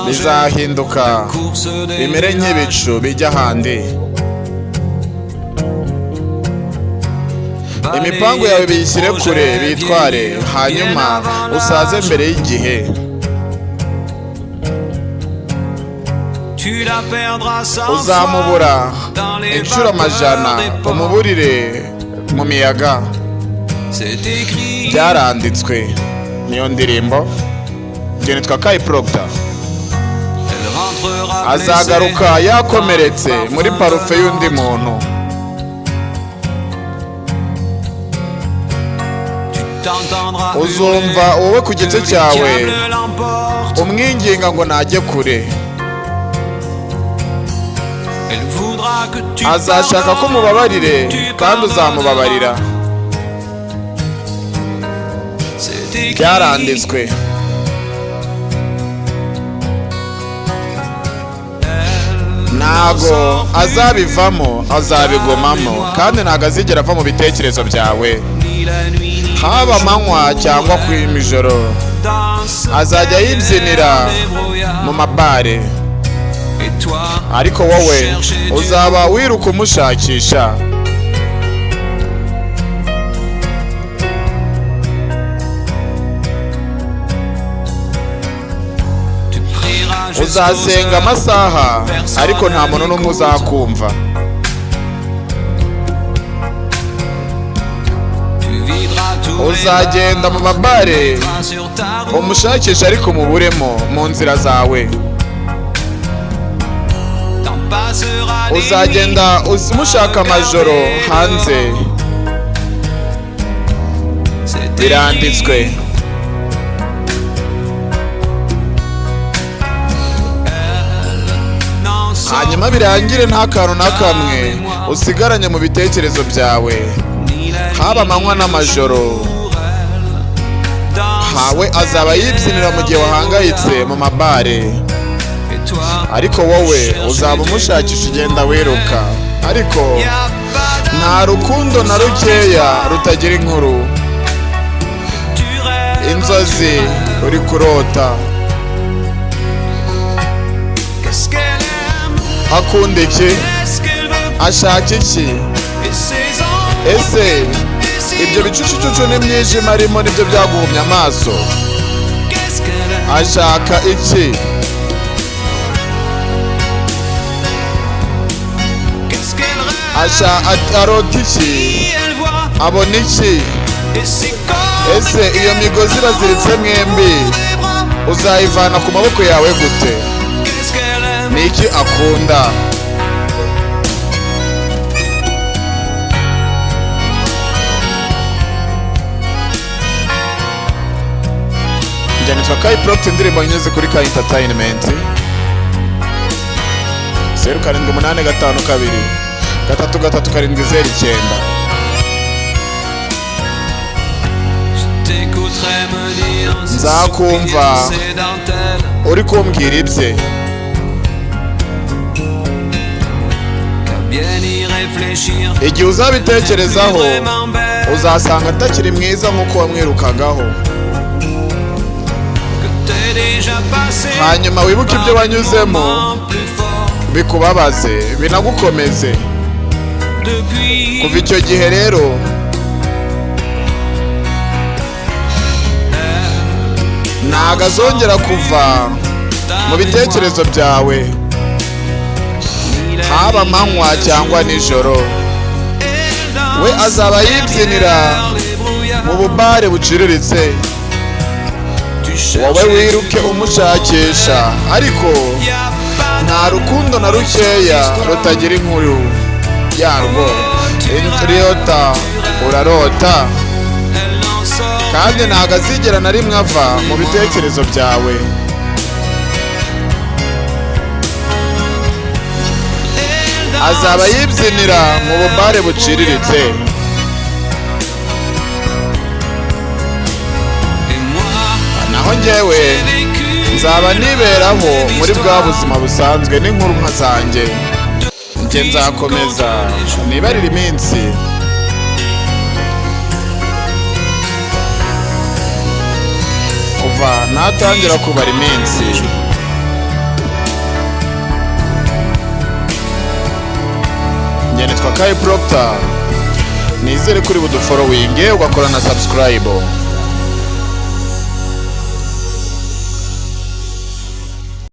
bizahinduka bimere nk'ibicu bijya ahandi. Imipangu yawe biyishyire kure bitware, hanyuma usaze mbere y'igihe. Uzamubura inshuro amajana, umuburire mu miyaga. Byaranditswe. Niyo ndirimbo. Njye nitwa Kai Proctor. Azagaruka yakomeretse muri parufe y'undi muntu. Uzumva wowe ku giti cyawe umwinginga ngo najye kure. Azashaka ko umubabarire kandi uzamubabarira. Byaranditswe. Ntago azabivamo, azabigomamo, kandi ntago azigera ava mu bitekerezo byawe, haba amanywa cyangwa ku ijoro. Azajya yibyinira mu mabare, ariko wowe uzaba wiruka umushakisha. Uzasenga amasaha, ariko nta muntu n'umwe uzakumva. Uzagenda mu mabare umushakisha, ariko muburemo mu nzira zawe. Uzagenda umushaka amajoro hanze. Biranditswe. Hanyuma birangire nta kantu na kamwe usigaranye mu bitekerezo byawe, haba amanywa n'amajoro. Hawe azaba yibyinira mu gihe wahangayitse mu mabare, ariko wowe uzaba umushakisha ugenda wiruka. Ariko nta rukundo na rukeya rutagira inkuru. Inzozi uri kurota. Akunda iki? Ashaka iki? Ese ibyo bicucucucu n'imyijima arimo nibyo byaguhumye amaso? Ashaka iki? Arota iki? Abona iki? Ese iyo migozi iraziritse mwembi uzayivana ku maboko yawe gute? Ni iki akunda? Njye nitwa Kai Proctor, indirimbo nyuze kuri Kai Entertainment. 0785 33709. Nzakumva uri kumbwira ibye. Igihe uzabitekerezaho uzasanga atakiri mwiza nk'uko wamwirukagaho. Hanyuma wibuke ibyo wanyuzemo bikubabaze, binagukomeze. Kuva icyo gihe rero ntago azongera kuva mu bitekerezo byawe, haba amanywa cyangwa nijoro. We azaba yibyinira mu bubare buciriritse, wowe wiruke umushakisha. Ariko nta rukundo na rukeya rutagira inkuru yarwo. Intriyota urarota, kandi ntago azigera na rimwe ava mu bitekerezo byawe. Azaba yibyinira mu bubare buciriritse, naho njyewe nzaba niberaho muri bwa buzima busanzwe n'inkuru nka zanjye. Njye nzakomeza nibarira iminsi. yehova natangira kubara iminsi. Njye nitwa Kai Proctor, nizere kuri buduforowinge ugakora na subscribe.